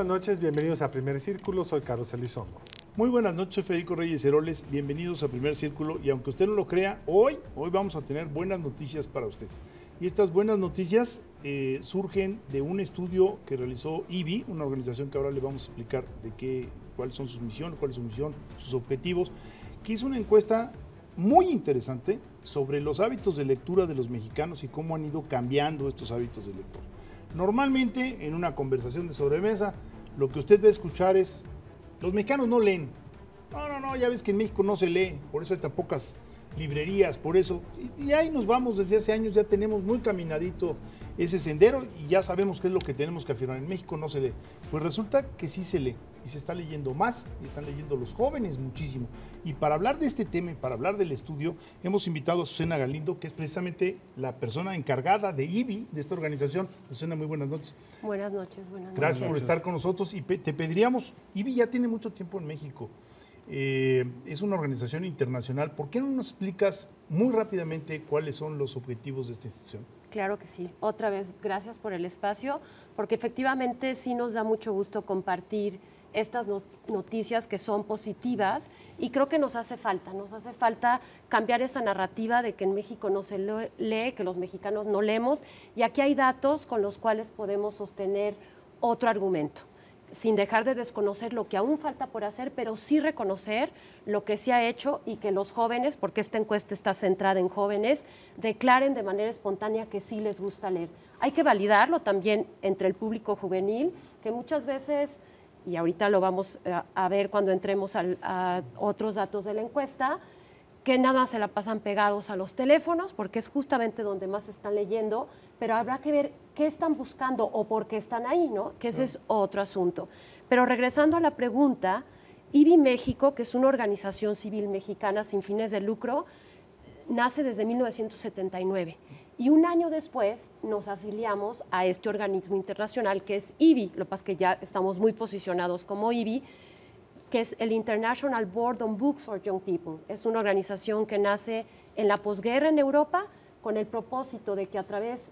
buenas noches, bienvenidos a Primer Círculo, soy Carlos Elizondo. Muy buenas noches, Federico Reyes Heroles, bienvenidos a Primer Círculo, y aunque usted no lo crea, hoy vamos a tener buenas noticias para usted. Y estas buenas noticias surgen de un estudio que realizó IBI, una organización que ahora le vamos a explicar cuáles son sus misiones, cuál es su misión, sus objetivos, que hizo una encuesta muy interesante sobre los hábitos de lectura de los mexicanos y cómo han ido cambiando estos hábitos de lectura. Normalmente, en una conversación de sobremesa, lo que usted va a escuchar es: los mexicanos no leen. No, ya ves que en México no se lee, por eso hay tan pocas librerías, por eso. Y ahí nos vamos desde hace años, ya tenemos muy caminadito ese sendero y ya sabemos qué es lo que tenemos que afirmar. En México no se lee. Pues resulta que sí se lee y se está leyendo más, y están leyendo los jóvenes muchísimo. Y para hablar de este tema y para hablar del estudio, hemos invitado a Susana Galindo, que es precisamente la persona encargada de IBI, de esta organización. Susana, muy buenas noches. Buenas noches, buenas noches. Gracias por estar con nosotros y te pediríamos, IBI ya tiene mucho tiempo en México, es una organización internacional. ¿Por qué no nos explicas muy rápidamente cuáles son los objetivos de esta institución? Claro que sí. Otra vez, gracias por el espacio, porque efectivamente sí nos da mucho gusto compartir estas noticias que son positivas, y creo que nos hace falta cambiar esa narrativa de que en México no se lee, que los mexicanos no leemos, y aquí hay datos con los cuales podemos sostener otro argumento, sin dejar de desconocer lo que aún falta por hacer, pero sí reconocer lo que se ha hecho y que los jóvenes, porque esta encuesta está centrada en jóvenes, declaren de manera espontánea que sí les gusta leer. Hay que validarlo también entre el público juvenil, que muchas veces, y ahorita lo vamos a ver cuando entremos a otros datos de la encuesta, que nada se la pasan pegados a los teléfonos, porque es justamente donde más están leyendo, pero habrá que ver qué están buscando o por qué están ahí, ¿no? Que ese es otro asunto. Pero regresando a la pregunta, IBI México, que es una organización civil mexicana sin fines de lucro, nace desde 1979. Y un año después nos afiliamos a este organismo internacional que es IBI, lo que pasa es que ya estamos muy posicionados como IBI, que es el International Board on Books for Young People. Es una organización que nace en la posguerra en Europa con el propósito de que a través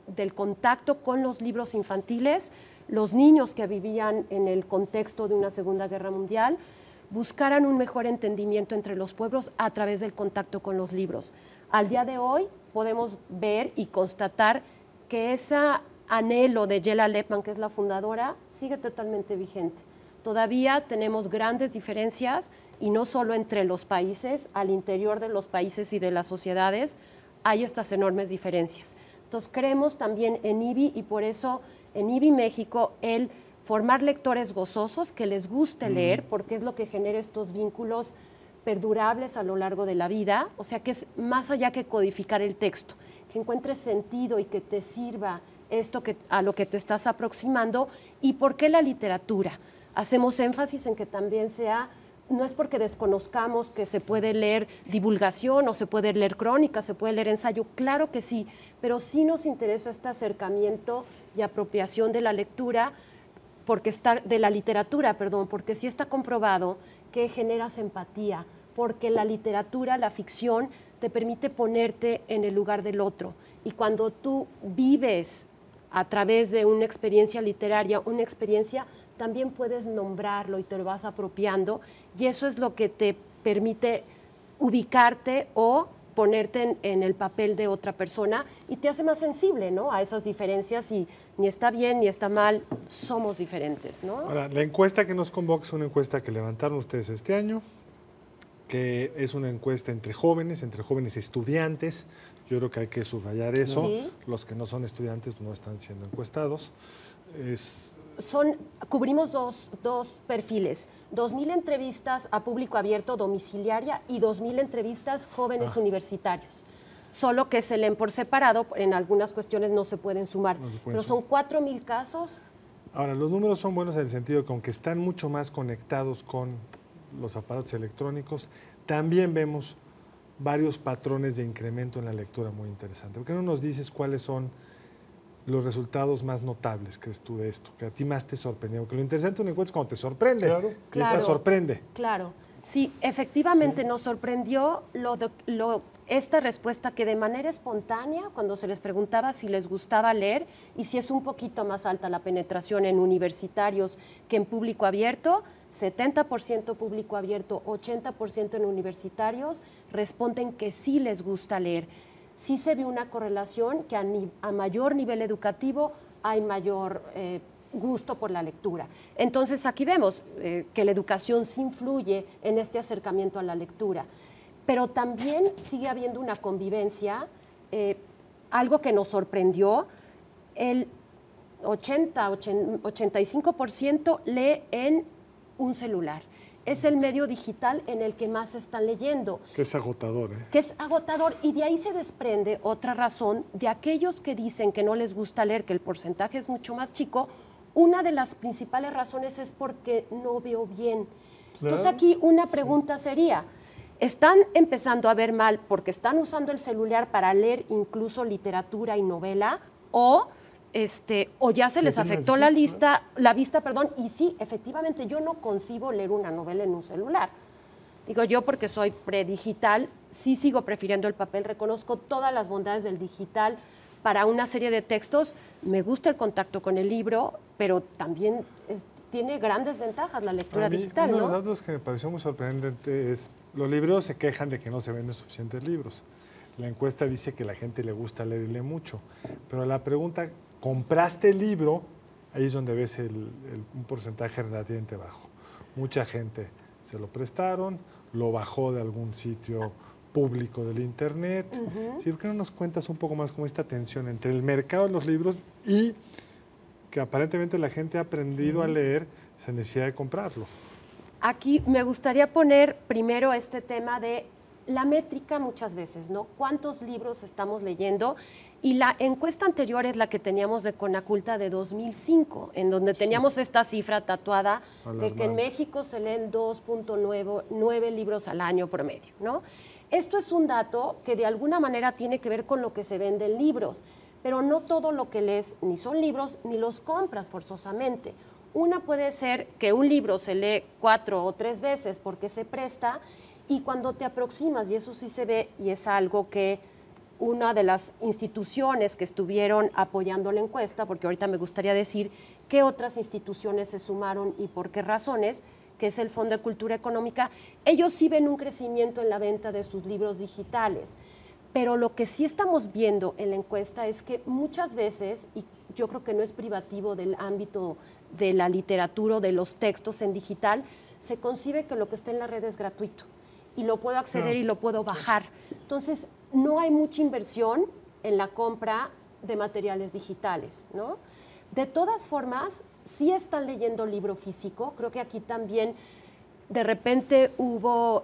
del contacto con los libros infantiles, los niños que vivían en el contexto de una Segunda Guerra Mundial buscaran un mejor entendimiento entre los pueblos a través del contacto con los libros. Al día de hoy podemos ver y constatar que ese anhelo de Jela Lepman, que es la fundadora, sigue totalmente vigente. Todavía tenemos grandes diferencias, y no solo entre los países, al interior de los países y de las sociedades hay estas enormes diferencias. Entonces creemos también en IBI, y por eso en IBI México el formar lectores gozosos que les guste leer, porque es lo que genera estos vínculos perdurables a lo largo de la vida, o sea que es más allá que codificar el texto, que encuentres sentido y que te sirva esto a lo que te estás aproximando. ¿Y por qué la literatura? Hacemos énfasis en que también no es porque desconozcamos que se puede leer divulgación o se puede leer crónica, se puede leer ensayo, claro que sí, pero sí nos interesa este acercamiento y apropiación de la lectura, porque sí está comprobado que generas empatía, porque la literatura, la ficción, te permite ponerte en el lugar del otro, y cuando tú vives a través de una experiencia literaria, una experiencia, también puedes nombrarlo y te lo vas apropiando, y eso es lo que te permite ubicarte o ponerte en el papel de otra persona, y te hace más sensible, ¿no?, a esas diferencias, y ni está bien ni está mal, somos diferentes, ¿no? Ahora, la encuesta que nos convoca es una encuesta que levantaron ustedes este año, que es una encuesta entre jóvenes estudiantes. Yo creo que hay que subrayar eso. Sí. Los que no son estudiantes no están siendo encuestados. Cubrimos dos perfiles, 2,000 entrevistas a público abierto domiciliaria y 2,000 entrevistas jóvenes universitarios. Solo que se leen por separado, en algunas cuestiones no se pueden sumar, pero son 4,000 casos. Ahora, los números son buenos en el sentido que aunque están mucho más conectados con los aparatos electrónicos, también vemos varios patrones de incremento en la lectura muy interesante. ¿Por qué no nos dices cuáles son los resultados más notables, crees tú, de esto, que a ti más te sorprendió? Porque lo interesante de una encuesta es cuando te sorprende. Claro. Y esta sorprende. Claro. Sí, efectivamente nos sorprendió lo esta respuesta que de manera espontánea, cuando se les preguntaba si les gustaba leer y si es un poquito más alta la penetración en universitarios que en público abierto, 70% público abierto, 80% en universitarios, responden que sí les gusta leer. Sí se ve una correlación que a mayor nivel educativo hay mayor gusto por la lectura. Entonces aquí vemos que la educación sí influye en este acercamiento a la lectura, pero también sigue habiendo una convivencia, algo que nos sorprendió, el 85% lee en un celular. Es el medio digital en el que más están leyendo. Que es agotador, ¿eh? Que es agotador, y de ahí se desprende otra razón de aquellos que dicen que no les gusta leer, que el porcentaje es mucho más chico. Una de las principales razones es porque no veo bien. Claro. Entonces aquí una pregunta sería, ¿están empezando a ver mal porque están usando el celular para leer incluso literatura y novela? ¿O ya se les afectó la vista, y sí, efectivamente, yo no concibo leer una novela en un celular. Digo yo porque soy predigital, sí sigo prefiriendo el papel, reconozco todas las bondades del digital para una serie de textos, me gusta el contacto con el libro, pero también tiene grandes ventajas la lectura digital, uno ¿no? de los datos que me pareció muy sorprendente es, los libreros se quejan de que no se venden suficientes libros. La encuesta dice que a la gente le gusta leer y lee mucho, pero la pregunta, ¿compraste el libro? Ahí es donde ves un porcentaje relativamente bajo. Mucha gente se lo prestaron, lo bajó de algún sitio público del internet. ¿Sí? ¿Por qué no nos cuentas un poco más cómo esta tensión entre el mercado de los libros y que aparentemente la gente ha aprendido a leer sin necesidad de comprarlo? Aquí me gustaría poner primero este tema de la métrica muchas veces, ¿no? ¿Cuántos libros estamos leyendo? Y la encuesta anterior es la que teníamos de Conaculta de 2005, en donde teníamos esta cifra tatuada de que en México se leen 2.9 libros al año promedio, ¿no? Esto es un dato que de alguna manera tiene que ver con lo que se vende en libros, pero no todo lo que lees ni son libros ni los compras forzosamente. Una puede ser que un libro se lee 4 o 3 veces porque se presta, y cuando te aproximas, y eso sí se ve, y es algo que una de las instituciones que estuvieron apoyando la encuesta, porque ahorita me gustaría decir qué otras instituciones se sumaron y por qué razones, que es el Fondo de Cultura Económica, ellos sí ven un crecimiento en la venta de sus libros digitales. Pero lo que sí estamos viendo en la encuesta es que muchas veces, y yo creo que no es privativo del ámbito de la literatura o de los textos en digital, se concibe que lo que está en la red es gratuito y lo puedo acceder y lo puedo bajar. Entonces, no hay mucha inversión en la compra de materiales digitales, ¿no? De todas formas, sí están leyendo libro físico. Creo que aquí también de repente hubo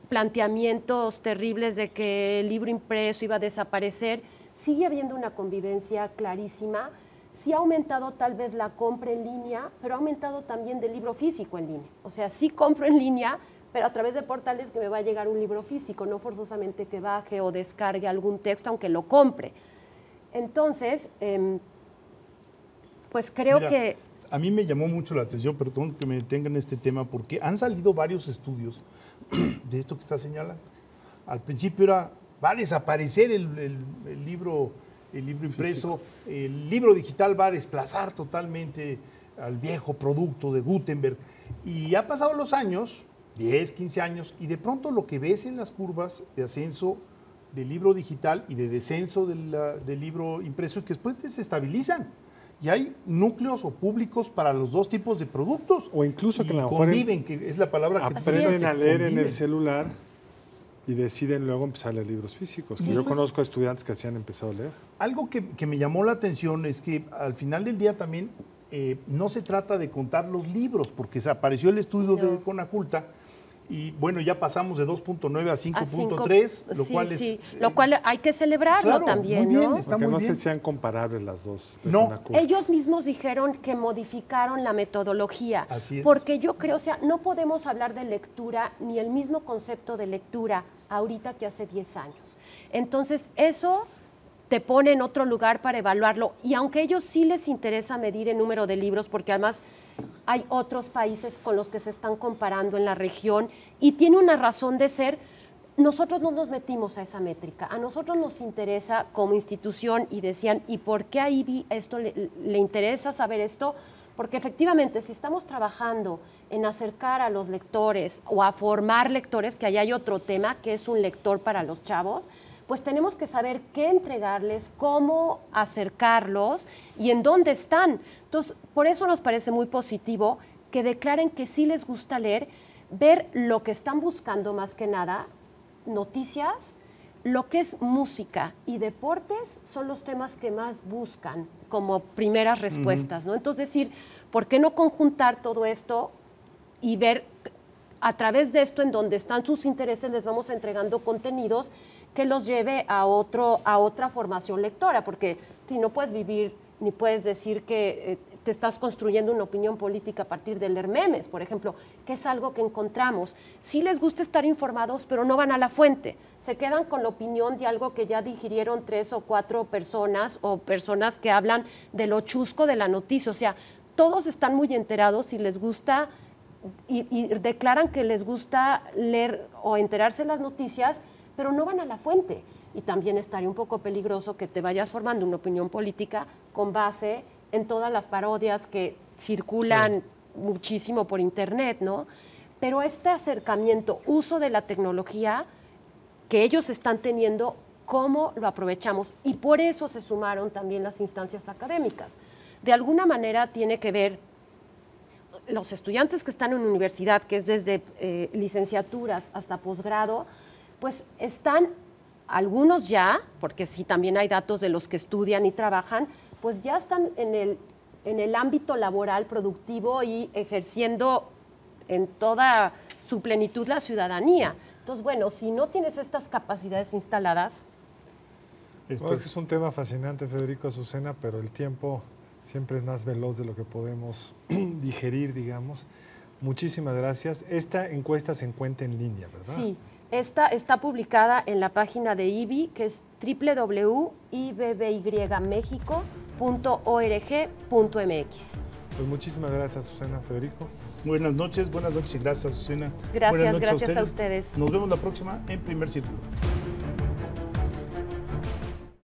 planteamientos terribles de que el libro impreso iba a desaparecer. Sigue habiendo una convivencia clarísima. Sí ha aumentado tal vez la compra en línea, pero ha aumentado también del libro físico en línea. O sea, sí compro en línea, pero a través de portales que me va a llegar un libro físico, no forzosamente que baje o descargue algún texto, aunque lo compre. Entonces, pues creo que... A mí me llamó mucho la atención, perdón que me detenga en este tema, porque han salido varios estudios de esto que está señalando. Al principio va a desaparecer el libro impreso, el libro digital va a desplazar totalmente al viejo producto de Gutenberg. Y ha pasado los años, 10, 15 años, y de pronto lo que ves en las curvas de ascenso del libro digital y de descenso del libro impreso, que después se estabilizan. Y hay núcleos o públicos para los dos tipos de productos. O incluso que a lo mejor conviven, que es la palabra que aprenden a leer en el celular y deciden luego empezar a leer libros físicos. Sí, yo pues, conozco a estudiantes que así han empezado a leer. Algo que me llamó la atención es que al final del día también no se trata de contar los libros, porque se apareció el estudio de Conaculta y bueno, ya pasamos de 2.9 a 5.3, lo cual es... lo cual hay que celebrarlo, claro, también, muy bien, ¿no? Está porque muy no bien. sé si sean comparables las dos. No. Ellos mismos dijeron que modificaron la metodología. Así es. Porque yo creo, o sea, no podemos hablar de lectura ni el mismo concepto de lectura ahorita que hace 10 años. Entonces, eso te pone en otro lugar para evaluarlo. Y aunque a ellos sí les interesa medir el número de libros, porque además hay otros países con los que se están comparando en la región y tiene una razón de ser, nosotros no nos metimos a esa métrica. A nosotros nos interesa como institución y decían, ¿y por qué a IBI esto le interesa saber esto? Porque efectivamente, si estamos trabajando en acercar a los lectores o a formar lectores, que allá hay otro tema, que es un lector para los chavos, pues tenemos que saber qué entregarles, cómo acercarlos y en dónde están. Entonces, por eso nos parece muy positivo que declaren que sí les gusta leer, ver lo que están buscando más que nada, noticias, lo que es música y deportes son los temas que más buscan como primeras respuestas, ¿no? Entonces, decir, ¿por qué no conjuntar todo esto y ver a través de esto en donde están sus intereses, les vamos entregando contenidos que los lleve a otra formación lectora? Porque si no puedes vivir ni puedes decir que te estás construyendo una opinión política a partir de leer memes, por ejemplo, que es algo que encontramos. Sí les gusta estar informados, pero no van a la fuente. Se quedan con la opinión de algo que ya digirieron 3 o 4 personas o personas que hablan de lo chusco de la noticia. O sea, todos están muy enterados y les gusta y declaran que les gusta leer o enterarse de las noticias, pero no van a la fuente. Y también estaría un poco peligroso que te vayas formando una opinión política con base en todas las parodias que circulan muchísimo por internet, ¿no? Pero este acercamiento, uso de la tecnología que ellos están teniendo, ¿cómo lo aprovechamos? Y por eso se sumaron también las instancias académicas. De alguna manera tiene que ver, los estudiantes que están en universidad, que es desde licenciaturas hasta posgrado, pues están algunos ya, porque sí también hay datos de los que estudian y trabajan, pues ya están en el ámbito laboral productivo y ejerciendo en toda su plenitud la ciudadanía. Entonces, bueno, si no tienes estas capacidades instaladas... Es un tema fascinante, Federico, Azucena, pero el tiempo siempre es más veloz de lo que podemos digerir, digamos. Muchísimas gracias. Esta encuesta se encuentra en línea, ¿verdad? Sí. Esta está publicada en la página de IBI, que es www.ibbymexico.org.mx. Pues muchísimas gracias, Azucena. Federico. Buenas noches y gracias, Azucena. Gracias a ustedes. Nos vemos la próxima en Primer Círculo.